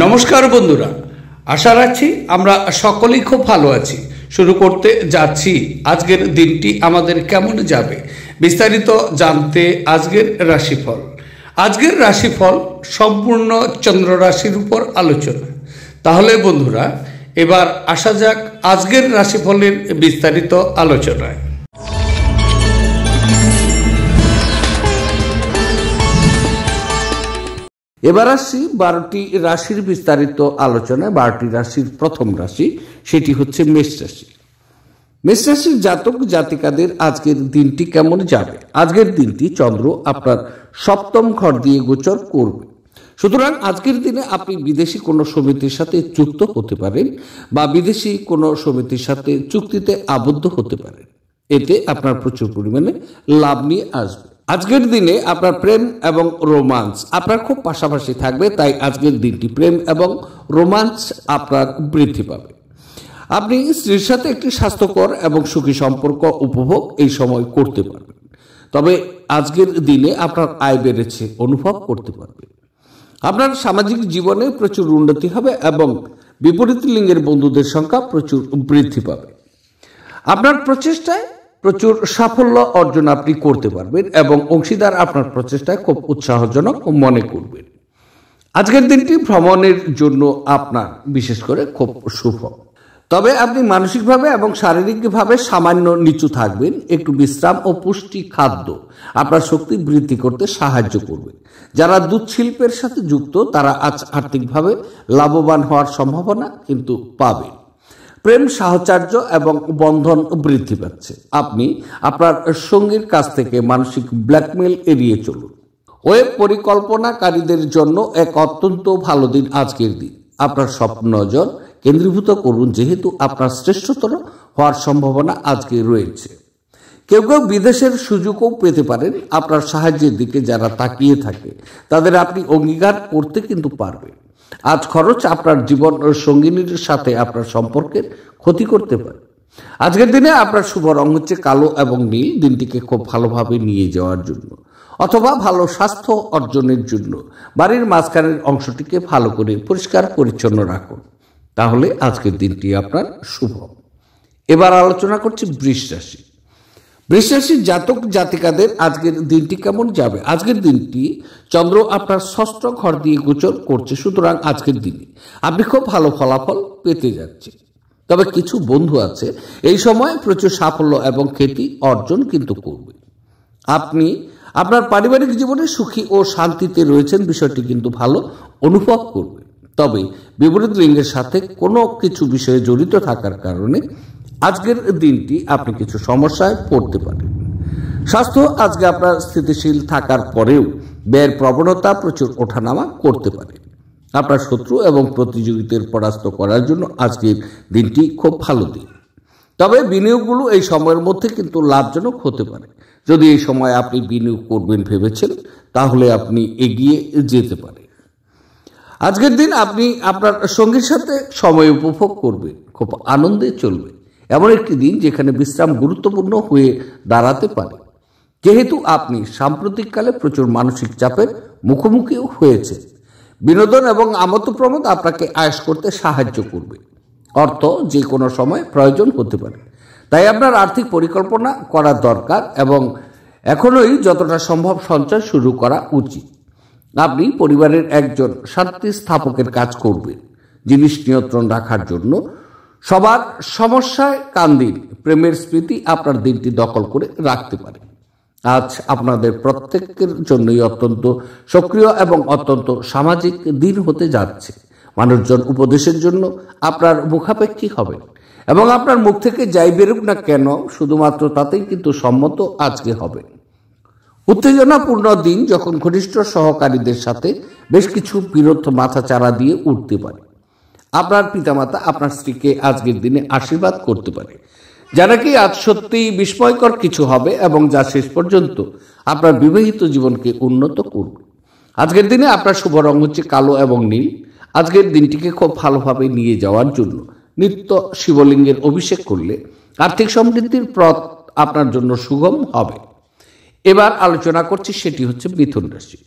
নমস্কার বন্ধুরা, আশা রাখছি আমরা সকলেই খুব ভালো আছি। শুরু করতে যাচ্ছি আজকের দিনটি আমাদের কেমন যাবে বিস্তারিত জানতে আজকের রাশিফল। আজকের রাশিফল সম্পূর্ণ চন্দ্র রাশির উপর আলোচনা। তাহলে বন্ধুরা, এবার আসা যাক আজকের রাশিফলের বিস্তারিত আলোচনায়। এবার আসছি 12টি রাশির বিস্তারিত আলোচনায়। 12টি রাশির প্রথম রাশি, সেটি হচ্ছে মেষ রাশি। মেষ রাশির জাতক জাতিকাদের আজকের দিনটি কেমন যাবে? আজকের দিনটি চন্দ্র আপনার সপ্তম ঘর দিয়ে গোচর করবে। সুতরাং আজকের দিনে আপনি বিদেশি কোনো সমিতির সাথে যুক্ত হতে পারেন বা বিদেশি কোনো সমিতির সাথে চুক্তিতে আবদ্ধ হতে পারেন। এতে আপনার প্রচুর পরিমাণে লাভ নিয়ে আসবে। আজকের দিনে আপনার প্রেম এবং রোমান্স আপনার খুব পাশাপাশি থাকবে, তাই আজকের দিনটি প্রেম এবং রোমান্স আপনার বৃদ্ধি পাবে। আপনি স্ত্রীর সাথে একটি স্বাস্থ্যকর এবং সুখী সম্পর্ক উপভোগ এই সময় করতে পারবেন। তবে আজকের দিনে আপনার আয় বেড়েছে অনুভব করতে পারবেন। আপনার সামাজিক জীবনে প্রচুর উন্নতি হবে এবং বিপরীত লিঙ্গের বন্ধুদের সংখ্যা প্রচুর বৃদ্ধি পাবে। আপনার প্রচেষ্টায় প্রচুর সাফল্য অর্জন আপনি করতে পারবেন এবং অংশীদার আপনার প্রচেষ্টায় খুব উৎসাহজনক মনে করবেন। আজকের দিনটি ভ্রমণের জন্য আপনার বিশেষ করে খুব শুভ। তবে আপনি মানসিকভাবে এবং শারীরিকভাবে সামান্য নিচু থাকবেন। একটু বিশ্রাম ও পুষ্টি খাদ্য আপনার শক্তি বৃদ্ধি করতে সাহায্য করবে। যারা দুধ শিল্পের সাথে যুক্ত তারা আজ আর্থিকভাবে লাভবান হওয়ার সম্ভাবনা কিন্তু পাবে। প্রেম সাহচর্য এবং বন্ধন বৃদ্ধি পাচ্ছে। আপনি আপনার সঙ্গীর কাছ থেকে মানসিক ব্ল্যাকমেল এড়িয়ে চলুন। ওয়েব পরিকল্পনাকারীদের জন্য এক অত্যন্ত ভালো দিন আজকের দিন। আপনার স্বপ্ন নজর কেন্দ্রীভূত করুন, যেহেতু আপনার শ্রেষ্ঠতর হওয়ার সম্ভাবনা আজকে রয়েছে। কেউ কেউ বিদেশের সুযোগও পেতে পারেন। আপনার সাহায্যের দিকে যারা তাকিয়ে থাকে তাদের আপনি অঙ্গীকার করতে কিন্তু পারবেন। আজ খরচ আপনার জীবন সঙ্গিনীর সাথে আপনার সম্পর্কের ক্ষতি করতে পারে। আজকের দিনে আপনার শুভ রং হচ্ছে কালো এবং নীল। দিনটিকে খুব ভালোভাবে নিয়ে যাওয়ার জন্য অথবা ভালো স্বাস্থ্য অর্জনের জন্য বাড়ির মাঝখানের অংশটিকে ভালো করে পরিষ্কার পরিচ্ছন্ন রাখুন, তাহলে আজকের দিনটি আপনার শুভ। এবার আলোচনা করছি বৃষ রাশি। বৃষ রাশির জাতক জাতিকাদের আজকের দিনটি কেমন যাবে? আজকের দিনটি চন্দ্র আপনার ষষ্ঠ ঘর দিয়ে গোচর করছে। সুতরাং আজকের দিনে আপনি খুব ভালো ফলাফল পেতে যাচ্ছেন। তবে কিছু বন্ধু আছে এই সময় প্রচুর সাফল্য এবং খ্যাতি অর্জন কিন্তু করবে। আপনি আপনার পারিবারিক জীবনে সুখী ও শান্তিতে রয়েছেন, বিষয়টি কিন্তু ভালো অনুভব করবে। তবে বিপরীত লিঙ্গের সাথে কোনো কিছু বিষয়ে জড়িত থাকার কারণে আজকের দিনটি আপনি কিছু সমস্যায় পড়তে পারেন। স্বাস্থ্য আজকে আপনার স্থিতিশীল থাকার পরেও ব্যয়ের প্রবণতা প্রচুর ওঠানামা করতে পারে। আপনার শত্রু এবং প্রতিযোগিতার পরাস্ত করার জন্য আজকের দিনটি খুব ভালো দিন। তবে বিনিয়োগগুলো এই সময়ের মধ্যে কিন্তু লাভজনক হতে পারে। যদি এই সময় আপনি বিনিয়োগ করবেন ভেবেছেন, তাহলে আপনি এগিয়ে যেতে পারেন। আজকের দিন আপনি আপনার সঙ্গীর সাথে সময় উপভোগ করবেন, খুব আনন্দে চলবে। এমন একটি দিন যেখানে বিশ্রাম গুরুত্বপূর্ণ হয়ে দাঁড়াতে পারে, যেহেতু আপনি সাম্প্রতিককালে প্রচুর মানসিক চাপের মুখোমুখিও হয়েছে। বিনোদন এবং আমোদ প্রমোদ আপনাকে আয়েশ করতে সাহায্য করবে। অর্থ যে কোনো সময় প্রয়োজন হতে পারে, তাই আপনার আর্থিক পরিকল্পনা করা দরকার এবং এখনই যতটা সম্ভব সঞ্চয় শুরু করা উচিত। আপনি পরিবারের একজন শান্তি স্থাপকের কাজ করবেন। জিনিস নিয়ন্ত্রণ রাখার জন্য সবার সমস্যায় কান দিন। প্রেমের স্মৃতি আপনার দিনটি দখল করে রাখতে পারে। আজ আপনাদের প্রত্যেকের জন্যই অত্যন্ত সক্রিয় এবং অত্যন্ত সামাজিক দিন হতে যাচ্ছে। মানুষজন উপদেশের জন্য আপনার মুখাপেক্ষী হবেন এবং আপনার মুখ থেকে যাই বেরুক না কেন, শুধুমাত্র তাতেই কিন্তু সম্মত আজকে হবে। উত্তেজনাপূর্ণ দিন যখন ঘনিষ্ঠ সহকারীদের সাথে বেশ কিছু বিরোধ মাথাচাড়া দিয়ে উঠতে পারে। আপনার পিতামাতা আপনার স্ত্রীকে আজকের দিনে আশীর্বাদ করতে পারে, যা নাকি আজ সত্যিই বিস্ময়কর কিছু হবে এবং যা শেষ পর্যন্ত আপনার বিবাহিত জীবনকে উন্নত করবে। আজকের দিনে আপনার শুভ রং হচ্ছে কালো এবং নীল। আজকের দিনটিকে খুব ভালোভাবে নিয়ে যাওয়ার জন্য নিত্য শিবলিঙ্গের অভিষেক করলে আর্থিক সমৃদ্ধির পথ আপনার জন্য সুগম হবে। এবার আলোচনা করছি, সেটি হচ্ছে মিথুন রাশি।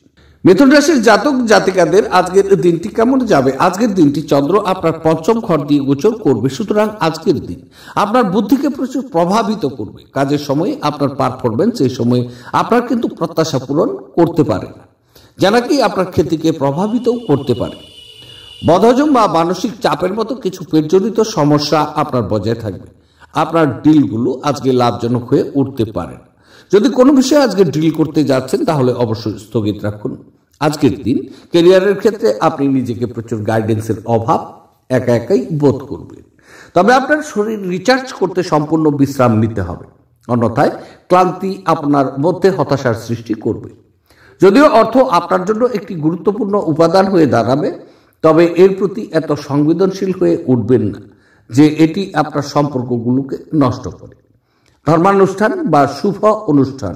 মিথুন রাশির জাতক জাতিকাদের আজকের দিনটি কেমন যাবে? আজকের দিনটি চন্দ্র আপনার পঞ্চম ঘর দিয়ে গোচর করবে, সুতরাং আজকের দিন আপনার বুদ্ধিকে প্রচুর প্রভাবিত করবে। কাজের সময় আপনার পারফরমেন্স এই সময় আপনার কিন্তু প্রত্যাশা পূরণ করতে পারে না, যা নাকি আপনার খ্যাতিকে প্রভাবিতও করতে পারে। বদহজম বা মানসিক চাপের মতো কিছু পেটজনিত সমস্যা আপনার বজায় থাকবে। আপনার ডিলগুলো আজকে লাভজনক হয়ে উঠতে পারে। যদি কোনো বিষয়ে আজকে ডিল করতে যাচ্ছেন তাহলে অবশ্যই স্থগিত রাখুন। আজকের দিন ক্যারিয়ারের ক্ষেত্রে আপনি নিজেকে প্রচুর গাইডেন্সের অভাব একা একাই বোধ করবেন। তবে আপনার শরীর রিচার্জ করতে সম্পূর্ণ বিশ্রাম নিতে হবে, অন্যথায় ক্লান্তি আপনার মধ্যে হতাশার সৃষ্টি করবে। যদিও অর্থ আপনার জন্য একটি গুরুত্বপূর্ণ উপাদান হয়ে দাঁড়াবে, তবে এর প্রতি এত সংবেদনশীল হয়ে উঠবেন না যে এটি আপনার সম্পর্কগুলোকে নষ্ট করে। ধর্মানুষ্ঠান বা শুভ অনুষ্ঠান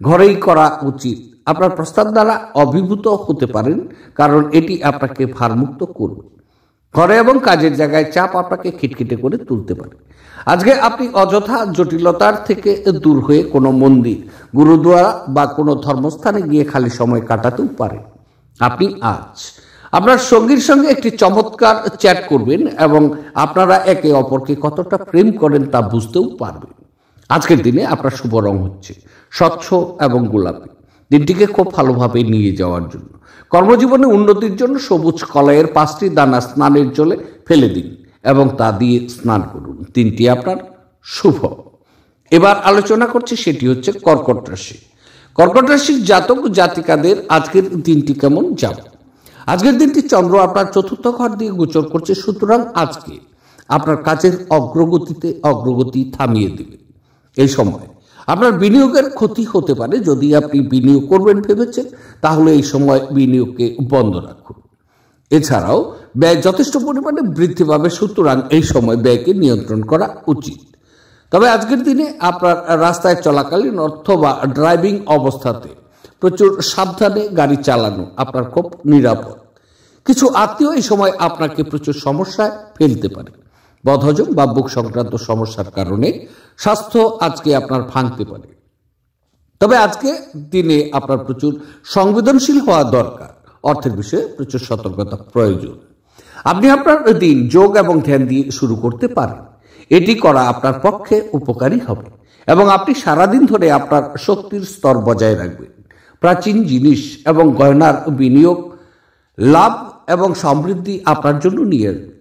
ঘরেই করা উচিত। আপনার প্রস্তাব দ্বারা অভিভূত হতে পারেন, কারণ এটি আপনাকে ভারমুক্ত করবে। ঘরে এবং কাজের জায়গায় চাপ আপনাকে খিটখিটে করে তুলতে পারে। আজকে আপনি অযথা জটিলতার থেকে দূর হয়ে কোনো মন্দির, গুরুদুয়ারা বা কোনো ধর্মস্থানে গিয়ে খালি সময় কাটাতেও পারেন। আপনি আজ আপনার সঙ্গীর সঙ্গে একটি চমৎকার চ্যাট করবেন এবং আপনারা একে অপরকে কতটা প্রেম করেন তা বুঝতেও পারবেন। আজকের দিনে আপনার শুভ রং হচ্ছে স্বচ্ছ এবং গোলাপি। দিনটিকে খুব ভালোভাবে নিয়ে যাওয়ার জন্য কর্মজীবনে উন্নতির জন্য সবুজ কলাইয়ের 5টি দানা স্নানের জলে ফেলে দিন এবং তা দিয়ে স্নান করুন। দিনটি আপনার শুভ। এবার আলোচনা করছি, সেটি হচ্ছে কর্কট রাশি। কর্কট রাশির জাতক জাতিকাদের আজকের দিনটি কেমন যাবে? আজকের দিনটি চন্দ্র আপনার চতুর্থ ঘর দিয়ে গোচর করছে, সুতরাং আজকে আপনার কাজের অগ্রগতি থামিয়ে দেবে। এই সময় আপনার বিনিয়োগের ক্ষতি হতে পারে। যদি আপনি বিনিয়োগ করবেন ভেবেছেন তাহলে এই সময় বিনিয়োগকে বন্ধ রাখুন। এছাড়াও ব্যয় যথেষ্ট পরিমাণে বৃদ্ধি পাবে, সুতরাং এই সময় ব্যয়কে নিয়ন্ত্রণ করা উচিত। তবে আজকের দিনে আপনার রাস্তায় চলাকালীন অথবা ড্রাইভিং অবস্থাতে প্রচুর সাবধানে গাড়ি চালানো আপনার খুব নিরাপদ। কিছু আত্মীয় এই সময় আপনাকে প্রচুর সমস্যায় ফেলতে পারে। বদহজম বা বুক সংক্রান্ত সমস্যার কারণে স্বাস্থ্য আজকে আপনার ভাঙতে পারে। তবে আজকে দিনে আপনার প্রচুর সংবেদনশীল হওয়া দরকার। অর্থের বিষয়ে প্রচুর সতর্কতা প্রয়োজন। আপনি আপনার দিন যোগ এবং ধ্যান দিয়ে শুরু করতে পারেন। এটি করা আপনার পক্ষে উপকারী হবে এবং আপনি সারাদিন ধরে আপনার শক্তির স্তর বজায় রাখবেন। প্রাচীন জিনিস এবং গয়নার বিনিয়োগ লাভ এবং সমৃদ্ধি আপনার জন্য নিয়ে আসবে।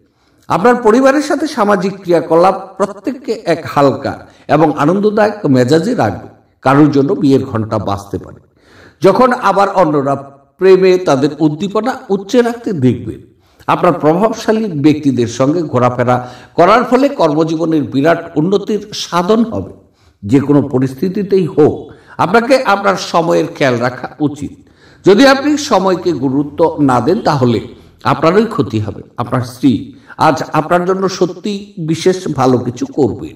আপনার পরিবারের সাথে সামাজিক ক্রিয়াকলাপ প্রত্যেককে এক হালকা এবং আনন্দদায়ক মেজাজে রাখবে। কারোর জন্য বিয়ের ঘন্টা বাজতে পারে, যখন আবার অন্যরা প্রেমে তাদের উদ্দীপনা উচ্চে রাখতে দেখবেন। আপনার প্রভাবশালী ব্যক্তিদের সঙ্গে ঘোরাফেরা করার ফলে কর্মজীবনের বিরাট উন্নতির সাধন হবে। যে কোনো পরিস্থিতিতেই হোক আপনাকে আপনার সময়ের খেয়াল রাখা উচিত। যদি আপনি সময়কে গুরুত্ব না দেন তাহলে আপনারই ক্ষতি হবে। আপনার স্ত্রী আজ আপনার জন্য সত্যি বিশেষ ভালো কিছু করবেন।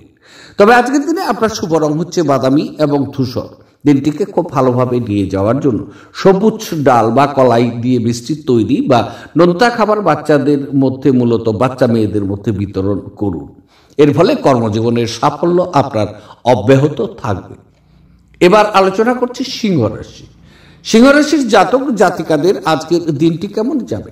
তবে আজকের দিনে আপনার শুভ রং হচ্ছে বাদামি এবং ধূসর। দিনটিকে খুব ভালোভাবে নিয়ে যাওয়ার জন্য সবুজ ডাল বা কলাই দিয়ে মিষ্টির তৈরি বা নোনতা খাবার বাচ্চাদের মধ্যে, মূলত বাচ্চা মেয়েদের মধ্যে বিতরণ করুন। এর ফলে কর্মজীবনের সাফল্য আপনার অব্যাহত থাকবে। এবার আলোচনা করছি সিংহ রাশি। সিংহ রাশির জাতক জাতিকাদের আজকের দিনটি কেমন যাবে?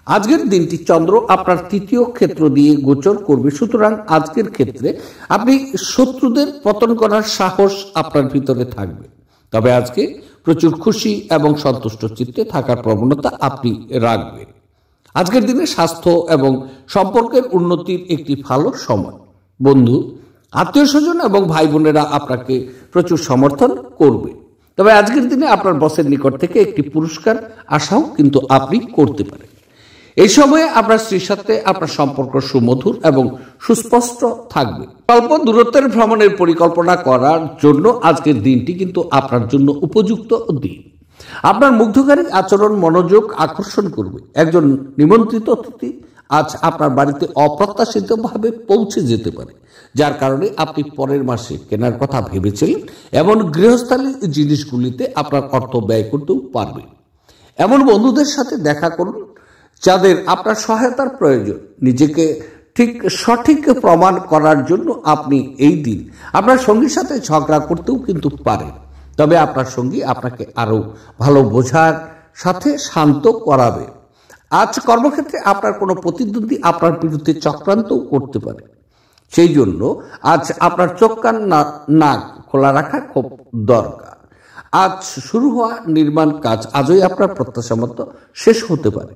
আজকের দিনটি চন্দ্র আপনার তৃতীয় ক্ষেত্র দিয়ে গোচর করবে, সুতরাং আজকের ক্ষেত্রে আপনি শত্রুদের পতন করার সাহস আপনার ভিতরে থাকবে। তবে আজকে প্রচুর খুশি এবং সন্তুষ্ট চিত্তে থাকার প্রবণতা আপনি রাখবেন। আজকের দিনে স্বাস্থ্য এবং সম্পর্কের উন্নতির একটি ভালো সময়। বন্ধু, আত্মীয় স্বজন এবং ভাই বোনেরা আপনাকে প্রচুর সমর্থন করবে। তবে আজকের দিনে আপনার বসের নিকট থেকে একটি পুরস্কার আশাও কিন্তু আপনি করতে পারেন। এই সময়ে আপনার স্ত্রীর সাথে আপনার সম্পর্ক সুমধুর এবং সুস্পষ্ট থাকবে। স্বল্প দূরত্বের ভ্রমণের পরিকল্পনা করার জন্য আজকের দিনটি কিন্তু আপনার জন্য উপযুক্ত দিন। আপনার মুগ্ধকারী আচরণ মনোযোগ আকর্ষণ করবে। একজন নিমন্ত্রিত অতিথি আজ আপনার বাড়িতে অপ্রত্যাশিতভাবে পৌঁছে যেতে পারে, যার কারণে আপনি পরের মাসে কেনার কথা ভেবেছিলেন এমন গৃহস্থালী জিনিসগুলিতে আপনার অর্থ ব্যয় করতেও পারবেন। এমন বন্ধুদের সাথে দেখা করুন যাদের আপনার সহায়তার প্রয়োজন। নিজেকে সঠিক প্রমাণ করার জন্য আপনি এই দিন আপনার সঙ্গীর সাথে ঝগড়া করতেও কিন্তু পারেন। তবে আপনার সঙ্গী আপনাকে আরো ভালো বোঝার সাথে শান্ত করাবে। আজ কর্মক্ষেত্রে আপনার কোনো প্রতিদ্বন্দ্বী আপনার বিরুদ্ধে চক্রান্তও করতে পারে, সেই জন্য আজ আপনার চোখ কান নাক খোলা রাখা খুব দরকার। আজ শুরু হওয়া নির্মাণ কাজ আজই আপনার প্রত্যাশা মতো শেষ হতে পারে।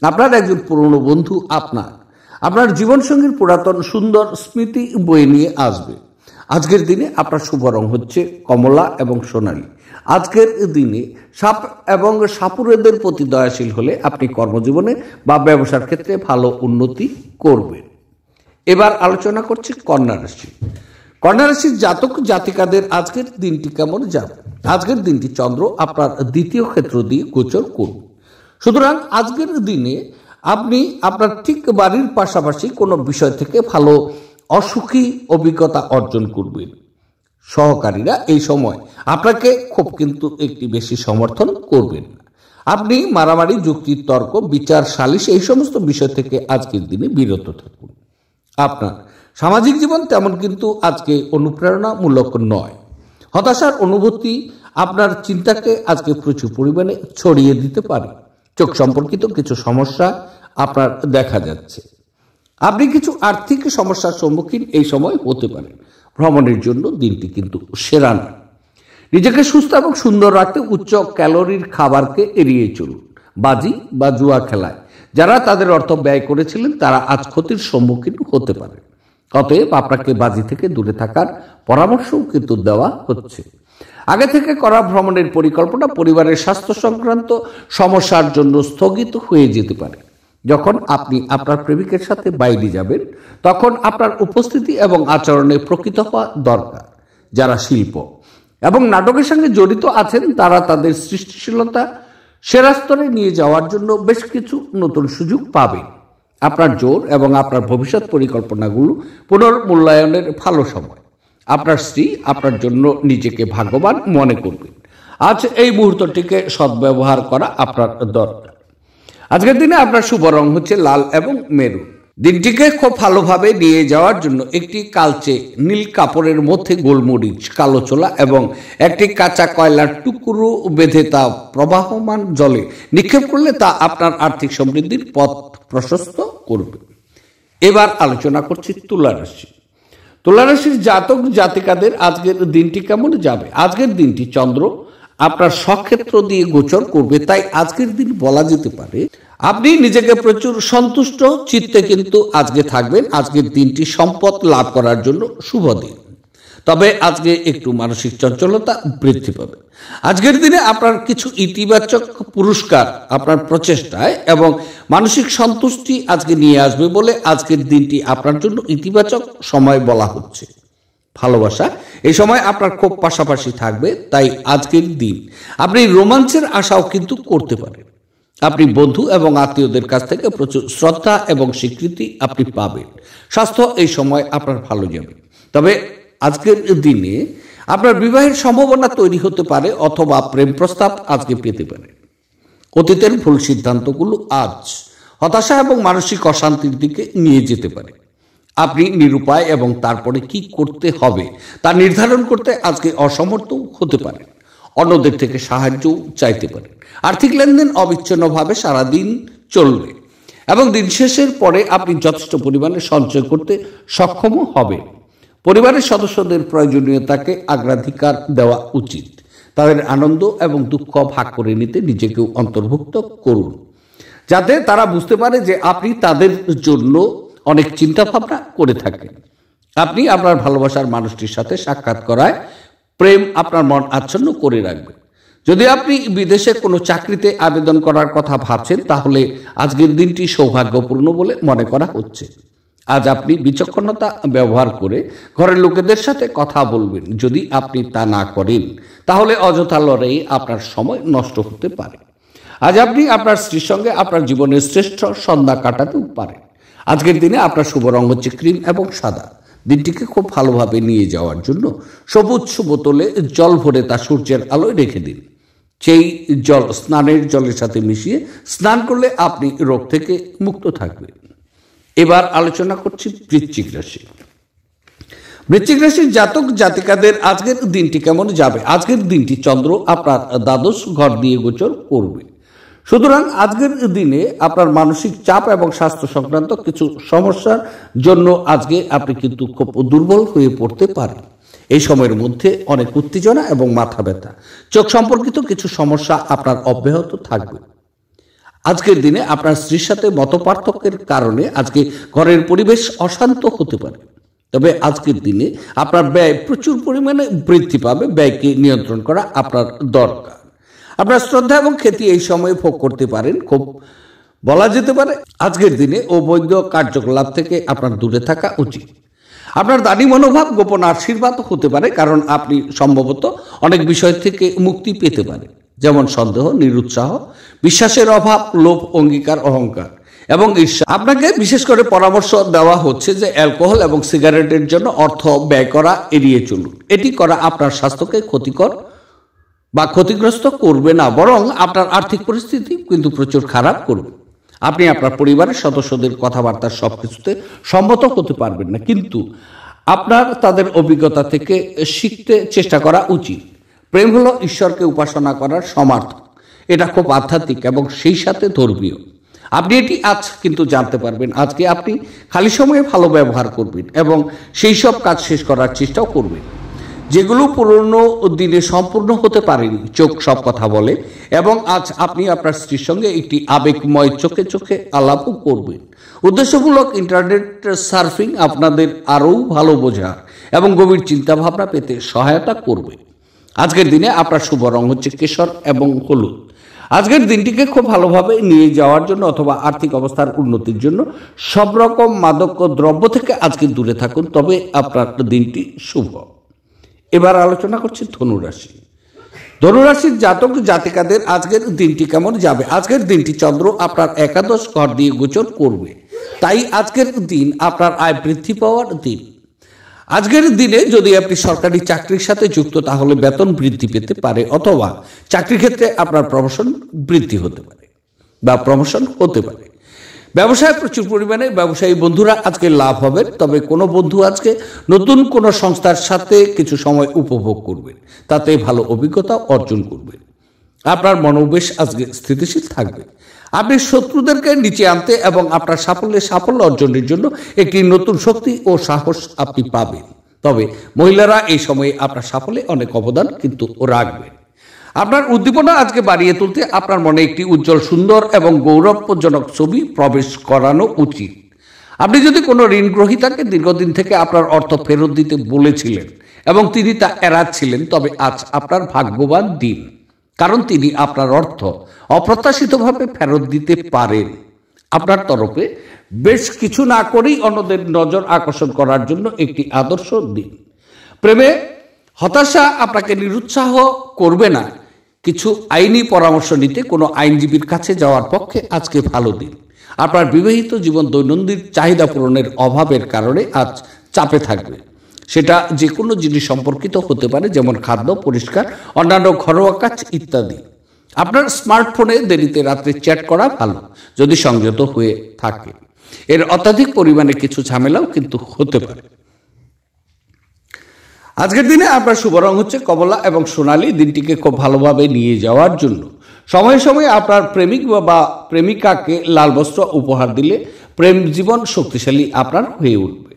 আপনার একজন পুরনো বন্ধু আপনার জীবনসঙ্গীর পুরাতন সুন্দর স্মৃতি বয়ে নিয়ে আসবে। আজকের দিনে আপনার শুভ রং হচ্ছে কমলা এবং সোনালী। আজকের দিনে সাপ এবং সাপুড়েদের প্রতি দয়াশীল হলে আপনি কর্মজীবনে বা ব্যবসার ক্ষেত্রে ভালো উন্নতি করবেন। এবার আলোচনা করছি কন্যা রাশি। কন্যা রাশির জাতক জাতিকাদের আজকের দিনটি কেমন যাবে? আজকের দিনটি চন্দ্র আপনার দ্বিতীয় ক্ষেত্র দিয়ে গোচর করবে। সুতরাং আজকের দিনে আপনি আপনার ঠিক বাড়ির পাশাপাশি কোনো বিষয় থেকে ভালো অসুখী অভিজ্ঞতা অর্জন করবেন। সহকারীরা এই সময় আপনাকে খুব কিন্তু একটি বেশি সমর্থন করবেন না। আপনি মারামারি, যুক্তি, তর্ক, বিচার, সালিশ এই সমস্ত বিষয় থেকে আজকের দিনে বিরত থাকুন। আপনার সামাজিক জীবন তেমন কিন্তু আজকে অনুপ্রেরণামূলক নয়। হতাশার অনুভূতি আপনার চিন্তাকে আজকে প্রচুর পরিমাণে ছড়িয়ে দিতে পারে। চোখ সম্পর্কিত কিছু সমস্যা আপনার দেখা যাচ্ছে। আপনি কিছু আর্থিক সমস্যার সম্মুখীন এই সময় হতে পারেন। ভ্রমণের জন্য দিনটি কিন্তু সেরা নয়। নিজেকে সুস্থ এবং সুন্দর রাখতে উচ্চ ক্যালোরির খাবারকে এড়িয়ে চলুন। বাজি বা জুয়া খেলায় যারা তাদের অর্থ ব্যয় করেছিলেন তারা আজ ক্ষতির সম্মুখীন হতে পারে। অতএব আপনাকে বাজি থেকে দূরে থাকার পরামর্শও কিন্তু দেওয়া হচ্ছে। আগে থেকে করা ভ্রমণের পরিকল্পনা পরিবারের স্বাস্থ্য সংক্রান্ত সমস্যার জন্য স্থগিত হয়ে যেতে পারে। যখন আপনি আপনার প্রেমিকের সাথে বাইরে যাবেন তখন আপনার উপস্থিতি এবং আচরণে প্রকৃত হওয়া দরকার। যারা শিল্প এবং নাটকের সঙ্গে জড়িত আছেন তারা তাদের সৃষ্টিশীলতা সেরা স্তরে নিয়ে যাওয়ার জন্য বেশ কিছু নতুন সুযোগ পাবেন। আপনার জোর এবং আপনার ভবিষ্যৎ পরিকল্পনাগুলো পুনর্মূল্যায়নের ভালো সময়। আপনার স্ত্রী আপনার জন্য নিজেকে ভাগ্যবান মনে করবেন। আজ এই মুহূর্তটিকে সদ্ব্যবহার করা আপনার দরকার। আজকের দিনে আপনার শুভ রং হচ্ছে লাল এবং মেরুন। দিনটিকে খুব ভালোভাবে নিয়ে যাওয়ার জন্য একটি কালচে নীল কাপড়ের মধ্যে গোলমরিচ, কালো ছোলা এবং একটি কাঁচা কয়লার টুকরো বেঁধে তা প্রবাহমান জলে নিক্ষেপ করলে তা আপনার আর্থিক সমৃদ্ধির পথ প্রশস্ত করবে। এবার আলোচনা করছি তুলা রাশি। তুলা রাশির জাতক জাতিকাদের আজকের দিনটি কেমন যাবে? আজকের দিনটি চন্দ্র আপনার স্বক্ষেত্র দিয়ে গোচর করবে, তাই আজকের দিন বলা যেতে পারে আপনি নিজেকে প্রচুর সন্তুষ্ট চিত্তে কিন্তু আজকে থাকবেন। আজকের দিনটি সম্পদ লাভ করার জন্য শুভ দিন, তবে আজকে একটু মানসিক চঞ্চলতা বৃদ্ধি পাবে। আজকের দিনে আপনার কিছু ইতিবাচক পুরস্কার আপনার প্রচেষ্টায় এবং মানসিক সন্তুষ্টি আজকে নিয়ে আসবে বলে আজকের দিনটি আপনার জন্য ইতিবাচক সময় বলা হচ্ছে। ভালোবাসা এই সময় আপনার খুব পাশাপাশি থাকবে, তাই আজকের দিন আপনি রোমাঞ্চের আশাও কিন্তু করতে পারেন। আপনি বন্ধু এবং আত্মীয়দের কাছ থেকে প্রচুর শ্রদ্ধা এবং স্বীকৃতি আপনি পাবেন। স্বাস্থ্য এই সময় আপনার ভালো যাবে, তবে আজকের দিনে আপনার বিবাহের সম্ভাবনা তৈরি হতে পারে অথবা প্রেম প্রস্তাব আজকে পেতে পারে। অতীতের ভুল সিদ্ধান্তগুলো আজ হতাশা এবং মানসিক অশান্তির দিকে নিয়ে যেতে পারে। আপনি নিরুপায় এবং তারপরে কি করতে হবে তা নির্ধারণ করতে আজকে অসমর্থ হতে পারেন। অন্যদের থেকে সাহায্য চাইতে পারেন। আর্থিক লেনদেন অবিচ্ছিন্নভাবে সারাদিন চলবে এবং দিন শেষের পরে আপনি যথেষ্ট পরিমাণে সঞ্চয় করতে সক্ষম হবেন। পরিবারের সদস্যদের প্রয়োজনীয়তাকে অগ্রাধিকার দেওয়া উচিত। তাদের আনন্দ এবং দুঃখ ভাগ করে নিতে নিজেকেও অন্তর্ভুক্ত করুন, যাতে তারা বুঝতে পারে যে আপনি তাদের জন্য অনেক চিন্তা ভাবনা করে থাকেন। আপনি আপনার ভালোবাসার মানুষটির সাথে সাক্ষাৎ করায় প্রেম আপনার মন আচ্ছন্ন করে রাখবে। যদি আপনি বিদেশে কোনো চাকরিতে আবেদন করার কথা ভাবছেন তাহলে আজকের দিনটি সৌভাগ্যপূর্ণ বলে মনে করা হচ্ছে। আজ আপনি বিচক্ষণতা ব্যবহার করে ঘরের লোকেদের সাথে কথা বলবেন। যদি আপনি তা না করেন তাহলে অযথা লড়াইয়ে আপনার সময় নষ্ট হতে পারে। আজ আপনি আপনার স্ত্রীর সঙ্গে আপনার জীবনের শ্রেষ্ঠ সন্ধ্যা কাটাতেও পারেন। আজকের দিনে আপনার শুভ রং হচ্ছে ক্রিম এবং সাদা। দিনটিকে খুব ভালোভাবে নিয়ে যাওয়ার জন্য সবুজ বোতলে জল ভরে তা সূর্যের আলোয় রেখে দিন। সেই জল স্নানের জলের সাথে মিশিয়ে স্নান করলে আপনি রোগ থেকে মুক্ত থাকবেন। এবার আলোচনা করছি বৃশ্চিক রাশি। বৃশ্চিক রাশির জাতক জাতিকাদের আজকের দিনটি কেমন যাবে? আজকের দিনটি চন্দ্র আপনার দ্বাদশ ঘর দিয়ে গোচর করবে। সুতরাং আজকের দিনে আপনার মানসিক চাপ এবং স্বাস্থ্য সংক্রান্ত কিছু সমস্যার জন্য আজকে আপনি কিন্তু খুব দুর্বল হয়ে পড়তে পারেন। এই সময়ের মধ্যে অনেক উত্তেজনা এবং মাথা ব্যথা, চোখ সম্পর্কিত কিছু সমস্যা আপনার অব্যাহত থাকবে। আজকের দিনে আপনার স্ত্রীর সাথে মতপার্থক্যের কারণে আজকে ঘরের পরিবেশ অশান্ত হতে পারে। তবে আজকের দিনে আপনার ব্যয় প্রচুর পরিমাণে বৃদ্ধি পাবে। ব্যয়কে নিয়ন্ত্রণ করা আপনার দরকার। আপনার শ্রদ্ধা এবং খ্যাতি এই সময়ে ভোগ করতে পারেন। খুব বলা যেতে পারে আজকের দিনে অবৈধ কার্যকলাপ থেকে আপনার দূরে থাকা উচিত। আপনার দানি মনোভাব গোপন আশীর্বাদ হতে পারে, কারণ আপনি সম্ভবত অনেক বিষয় থেকে মুক্তি পেতে পারেন, যেমন সন্দেহ, নিরুৎসাহ, বিশ্বাসের অভাব, লোভ, অঙ্গীকার, অহংকার এবং ঈর্ষা। আপনাকে বিশেষ করে পরামর্শ দেওয়া হচ্ছে যে অ্যালকোহল এবং সিগারেটের জন্য অর্থ ব্যয় করা এড়িয়ে চলুন। এটি করা আপনার স্বাস্থ্যকে ক্ষতিগ্রস্ত করবে না, বরং আপনার আর্থিক পরিস্থিতি কিন্তু প্রচুর খারাপ করবে। আপনি আপনার পরিবারের সদস্যদের কথাবার্তার সবকিছুতে সম্মত হতে পারবেন না, কিন্তু আপনার তাদের অভিজ্ঞতা থেকে শিখতে চেষ্টা করা উচিত। প্রেম হলো ঈশ্বরকে উপাসনা করার সমার্থক। এটা খুব আধ্যাত্মিক এবং সেই সাথে ধর্মীয়। আপনি এটি আজ কিন্তু জানতে পারবেন। আজকে আপনি খালি সময়ে ভালো ব্যবহার করবেন এবং সেই সব কাজ শেষ করার চেষ্টাও করবেন যেগুলো পুরনো দিনে সম্পূর্ণ হতে পারেনি। চোখ সব কথা বলে এবং আজ আপনি আপনার স্ত্রীর সঙ্গে একটি আবেগময় চোখে চোখে আলাপও করবেন। উদ্দেশ্যমূলক ইন্টারনেট সার্ফিং আপনাদের আরও ভালো বোঝা এবং গভীর চিন্তাভাবনা পেতে সহায়তা করবে। আজকের দিনে আপনার শুভ রং হচ্ছে কেশর এবং হলুদ। আজকের দিনটিকে খুব ভালোভাবে নিয়ে যাওয়ার জন্য অথবা আর্থিক অবস্থার উন্নতির জন্য সব রকম মাদক দ্রব্য থেকে আজকে দূরে থাকুন, তবে আপনার দিনটি শুভ। এবার আলোচনা করছি ধনুরাশি। ধনুরাশির জাতক জাতিকাদের আজকের দিনটি কেমন যাবে? আজকের দিনটি চন্দ্র আপনার একাদশ ঘর দিয়ে গোচর করবে, তাই আজকের দিন আপনার আয় বৃদ্ধি পাওয়ার দিন। আজকের দিনে যদি আপনি সরকারি চাকরির সাথে যুক্ত, তাহলে বেতন বৃদ্ধি পেতে পারে অথবা চাকরির ক্ষেত্রে আপনার প্রমোশন বৃদ্ধি হতে পারে বা প্রমোশন হতে পারে। ব্যবসায় প্রচুর পরিমাণে ব্যবসায়ী বন্ধুরা আজকে লাভ হবে, তবে কোনো বন্ধু আজকে নতুন কোনো সংস্থার সাথে কিছু সময় উপভোগ করবেন, তাতে ভালো অভিজ্ঞতা অর্জন করবেন। আপনার মনোবেশ আজকে স্থিতিশীল থাকবে। আপনি শত্রুদেরকে নিচে আনতে এবং আপনার সাফল্য অর্জনের জন্য একটি নতুন শক্তি ও সাহস আপনি পাবেন। তবে মহিলারা এই সময়ে আপনার সাফল্যে অনেক অবদান কিন্তু রাখবেন। আপনার উদ্দীপনা আজকে বাড়িয়ে তুলতে আপনার মনে একটি উজ্জ্বল, সুন্দর এবং গৌরবজনক ছবি প্রবেশ করানো উচিত। আপনি যদি কোনো ঋণ গ্রহীতাকে দীর্ঘদিন থেকে আপনার অর্থ ফেরত দিতে বলেছিলেন এবং তিনি তা এড়াচ্ছিলেন, তবে আজ আপনার ভাগ্যবান দিন, কারণ তিনি আপনার অর্থ অপ্রত্যাশিতভাবে ফেরত দিতে পারেন। আপনার তরফে বেশ কিছু না করেই অন্যদের নজর আকর্ষণ করার জন্য একটি আদর্শ দিন। প্রেমে হতাশা আপনাকে নিরুৎসাহ করবে না। কিছু আইনি পরামর্শ নিতে কোনো আইনজীবীর কাছে যাওয়ার পক্ষে আজকে ভালো দিন। আপনার বিবাহিত জীবন দৈনন্দিন চাহিদা পূরণের অভাবের কারণে আজ চাপে থাকবে। সেটা যে কোনো জিনিস সম্পর্কিত হতে পারে, যেমন খাদ্য, পরিষ্কার, অন্যান্য ঘরোয়া কাজ ইত্যাদি। আপনার স্মার্টফোনে দেরিতে রাত্রে চ্যাট করা ভালো যদি সংযত হয়ে থাকে। এর অত্যাধিক পরিমাণে কিছু ঝামেলাও কিন্তু হতে পারে। আজকের দিনে আপনার শুভ রং হচ্ছে কমলা এবং সোনালী। দিনটিকে খুব ভালোভাবে নিয়ে যাওয়ার জন্য সময়ে সময়ে আপনার প্রেমিক বা প্রেমিকাকে লাল বস্ত্র উপহার দিলে প্রেম জীবন শক্তিশালী আপনার হয়ে উঠবে।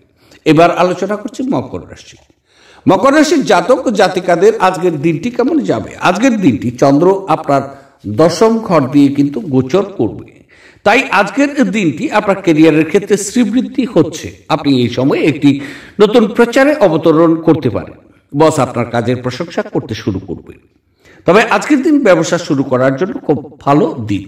এবার আলোচনা করছি মকর রাশি। মকর রাশির জাতক জাতিকাদের আজকের দিনটি কেমন যাবে? আজকের দিনটি চন্দ্র আপনার দশম ঘর দিয়ে কিন্তু গোচর করবে, তাই আজকের দিনটি আপনার ক্যারিয়ারের ক্ষেত্রে শ্রীবৃদ্ধি হচ্ছে। আপনি এই সময় একটি নতুন প্রচারে অবতরণ করতে পারেন। বস আপনার কাজের প্রশংসা করতে শুরু করবে। তবে আজকের দিন ব্যবসা শুরু করার জন্য খুব ভালো দিন।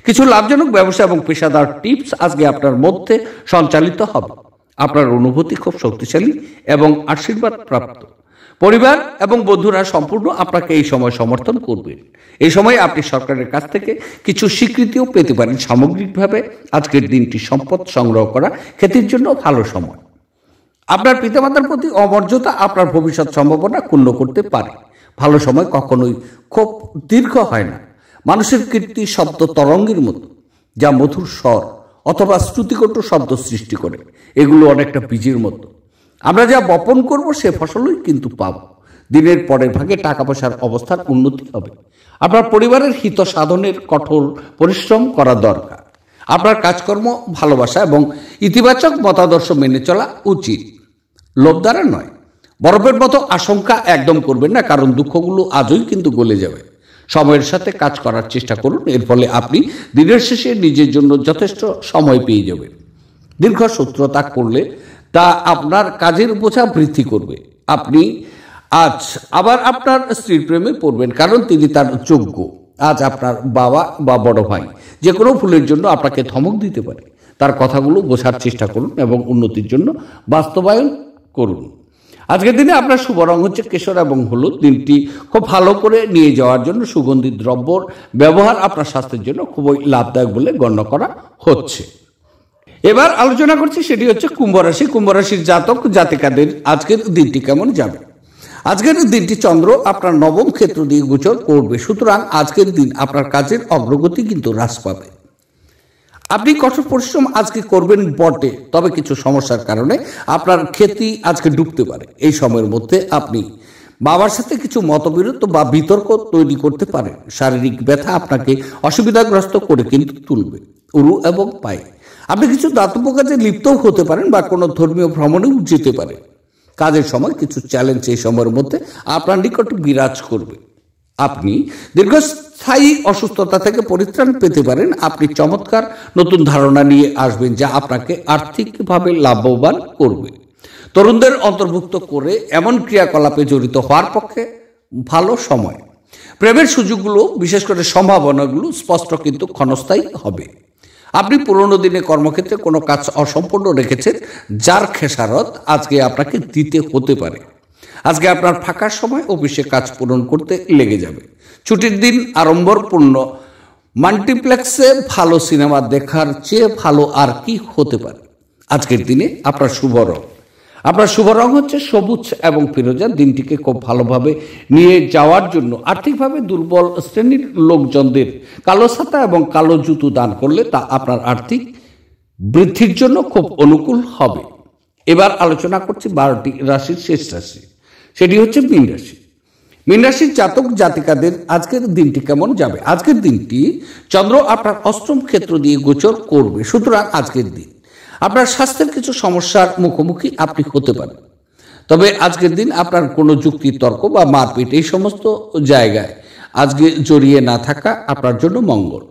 কিছু লাভজনক ব্যবসা এবং পেশাদার টিপস আজকে আপনার মধ্যে সঞ্চালিত হবে। আপনার অনুভূতি খুব শক্তিশালী এবং আশীর্বাদ প্রাপ্ত। পরিবার এবং বন্ধুরা সম্পূর্ণ আপনাকে এই সময় সমর্থন করবেন। এই সময় আপনি সরকারের কাছ থেকে কিছু স্বীকৃতিও পেতে পারেন। সামগ্রিকভাবে আজকের দিনটি সম্পদ সংগ্রহ করা খ্যাতির জন্য ভালো সময়। আপনার পিতামাতার প্রতি অমর্যাদা আপনার ভবিষ্যৎ সম্ভাবনা ক্ষুণ্ণ করতে পারে। ভালো সময় কখনোই খুব দীর্ঘ হয় না। মানুষের কীর্তি শব্দ তরঙ্গের মতো, যা মধুর স্বর অথবা শ্রুতিকটু শব্দ সৃষ্টি করে। এগুলো অনেকটা বীজের মতো। আমরা যা বপন করব সে ফসলই কিন্তু পাব। দিনের পরের ভাগে টাকা পয়সার অবস্থার উন্নতি হবে। আপনার পরিবারের হিত সাধনের কঠোর পরিশ্রম করা দরকার। আপনার কাজকর্ম ভালোবাসা এবং ইতিবাচক মতাদর্শ মেনে চলা উচিত, লোভ দ্বারা নয়। বরফের মতো আশঙ্কা একদম করবেন না, কারণ দুঃখগুলো আজই কিন্তু গলে যাবে। সময়ের সাথে কাজ করার চেষ্টা করুন, এর ফলে আপনি দিনের শেষে নিজের জন্য যথেষ্ট সময় পেয়ে যাবেন। দীর্ঘ শত্রুতা করলে তা আপনার কাজের বোঝা বৃদ্ধি করবে। আপনি আজ আবার আপনার স্ত্রীর প্রেমে পড়বেন, কারণ তিনি তার যোগ্য। আজ আপনার বাবা বা বড় ভাই যে কোনো ভুলের জন্য আপনাকে ধমক দিতে পারে। তার কথাগুলো বোঝার চেষ্টা করুন এবং উন্নতির জন্য বাস্তবায়ন করুন। আজকের দিনে আপনার শুভ রং হচ্ছে কেশর এবং হলুদ। দিনটি খুব ভালো করে নিয়ে যাওয়ার জন্য সুগন্ধি দ্রব্যর ব্যবহার আপনার স্বাস্থ্যের জন্য খুবই লাভদায়ক বলে গণ্য করা হচ্ছে। এবার আলোচনা করছি, সেটি হচ্ছে কুম্ভ রাশি। কুম্ভ রাশির জাতক জাতিকাদের আজকের দিনটি কেমন যাবে। আজকের দিনটি চন্দ্র আপনার নবম ক্ষেত্র দিয়ে গোচর করবে, সুতরাং আজকের দিন আপনার কাজের অগ্রগতি কিন্তু হ্রাস পাবে। আপনি কঠোর পরিশ্রম আজকে করবেন বটে, তবে কিছু সমস্যার কারণে আপনার ক্ষতি আজকে ডুবতে পারে। এই সময়ের মধ্যে আপনি বাবার সাথে কিছু মতবিরোধ বা বিতর্ক তৈরি করতে পারেন। শারীরিক ব্যথা আপনাকে অসুবিধাগ্রস্ত করে কিন্তু তুলবে। উরু এবং পায়ে আপনি কিছু দাতব্য কাজে লিপ্তও হতে পারেন বা কোনো ধর্মীয় ভ্রমণেও যেতে পারেন। কাজের সময় কিছু চ্যালেঞ্জ এই সময়ের মধ্যে আপনার নিকট বিরাজ করবে। আপনি দীর্ঘস্থায়ী অসুস্থতা থেকে পরিত্রাণ পেতে পারেন। আপনি চমৎকার নতুন ধারণা নিয়ে আসবেন, যা আপনাকে আর্থিকভাবে লাভবান করবে। তরুণদের অন্তর্ভুক্ত করে এমন ক্রিয়াকলাপে জড়িত হওয়ার পক্ষে ভালো সময়। প্রেমের সুযোগগুলো, বিশেষ করে সম্ভাবনাগুলো স্পষ্ট কিন্তু ক্ষণস্থায়ী হবে। আপনি পুরনো দিনে কর্মক্ষেত্রে কোনো কাজ অসম্পূর্ণ রেখেছেন, যার খেসারত আজকে আপনাকে দিতে হতে পারে। আজকে আপনার ফাঁকার সময় অফিসে কাজ পূরণ করতে লেগে যাবে। ছুটির দিন আড়ম্বরপূর্ণ মাল্টিপ্লেক্সে ভালো সিনেমা দেখার চেয়ে ভালো আর কি হতে পারে। আজকের দিনে আপনার শুভ রং হচ্ছে সবুজ এবং ফিরোজা। দিনটিকে খুব ভালোভাবে নিয়ে যাওয়ার জন্য আর্থিকভাবে দুর্বল শ্রেণীর লোকজনদের কালো ছাতা এবং কালো জুতো দান করলে তা আপনার আর্থিক বৃদ্ধির জন্য খুব অনুকূল হবে। এবার আলোচনা করছি 12টি রাশির শেষ রাশি, সেটি হচ্ছে মীন রাশি। মীন রাশির জাতক জাতিকাদের আজকের দিনটি কেমন যাবে। আজকের দিনটি চন্দ্র আপনার অষ্টম ক্ষেত্র দিয়ে গোচর করবে, সুতরাং আজকের দিন আপনার স্বাস্থ্যের কিছু সমস্যার মুখোমুখি আপনি হতে পারেন। তবে আজকের দিন আপনার কোনো যুক্তি তর্ক বা মারপিট এই সমস্ত জায়গায় আজকে জড়িয়ে না থাকা আপনার জন্য মঙ্গল।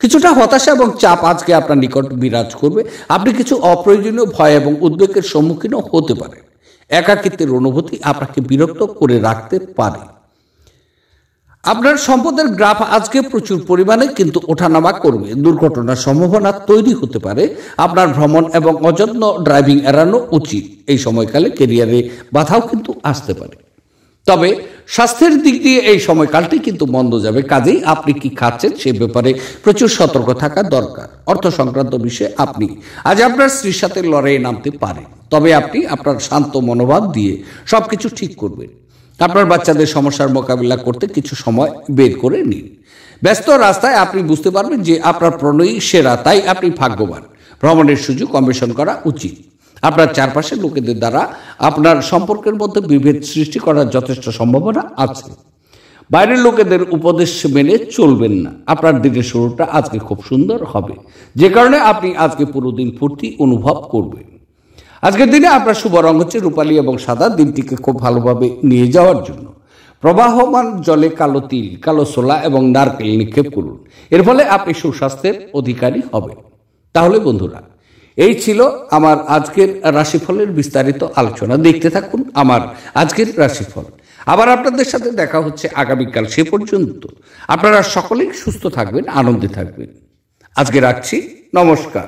কিছুটা হতাশা এবং চাপ আজকে আপনার নিকট বিরাজ করবে। আপনি কিছু অপ্রয়োজনীয় ভয় এবং উদ্বেগের সম্মুখীনও হতে পারেন। একাকিত্বের অনুভূতি আপনাকে বিরক্ত করে রাখতে পারে। আপনার সম্পদের গ্রাফ আজকে প্রচুর পরিমাণে কিন্তু ওঠানামা করবে। দুর্ঘটনার সম্ভাবনা তৈরি হতে পারে। আপনার ভ্রমণ এবং অযত্ন ড্রাইভিং এড়ানো উচিত। এই সময়কালে ক্যারিয়ারে বাধাও কিন্তু আসতে পারে। তবে স্বাস্থ্যের দিক দিয়ে এই সময়কালটি কিন্তু মন্দ যাবে। কাজেই আপনি কি খাচ্ছেন সে ব্যাপারে প্রচুর সতর্ক থাকা দরকার। অর্থ সংক্রান্ত বিষয়ে আপনি আজ আপনার স্ত্রীর সাথে লড়াইয়ে নামতে পারেন, তবে আপনি আপনার শান্ত মনোভাব দিয়ে সবকিছু ঠিক করবেন। আপনার বাচ্চাদের সমস্যার মোকাবিলা করতে কিছু সময় বের করে নিন। ব্যস্ত রাস্তায় আপনি বুঝতে পারবেন যে আপনার প্রণয়ী সেরা, তাই আপনি ভাগ্যবান। ভ্রমণের সুযোগ অন্বেষণ করা উচিত। আপনার চারপাশের লোকেদের দ্বারা আপনার সম্পর্কের মধ্যে বিভেদ সৃষ্টি করার যথেষ্ট সম্ভাবনা আছে। বাইরের লোকেদের উপদেশ মেনে চলবেন না। আপনার দিনের শুরুটা আজকে খুব সুন্দর হবে, যে কারণে আপনি আজকে পুরো দিন ফুর্তি অনুভব করবেন। আজকের দিনে আপনার শুভ রং হচ্ছে রূপালী এবং সাদা। দিনটিকে খুব ভালোভাবে নিয়ে যাওয়ার জন্য প্রবাহমান জলে কালো তিল, কালো ছোলা এবং নারকেল নিক্ষেপ করুন। এর ফলে আপনি সুস্বাস্থ্যের অধিকারী হবেন। তাহলে বন্ধুরা, এই ছিল আমার আজকের রাশিফলের বিস্তারিত আলোচনা। দেখতে থাকুন আমার আজকের রাশিফল। আবার আপনাদের সাথে দেখা হচ্ছে আগামীকাল। সে পর্যন্ত আপনারা সকলেই সুস্থ থাকবেন, আনন্দে থাকবেন। আজকে রাখছি, নমস্কার।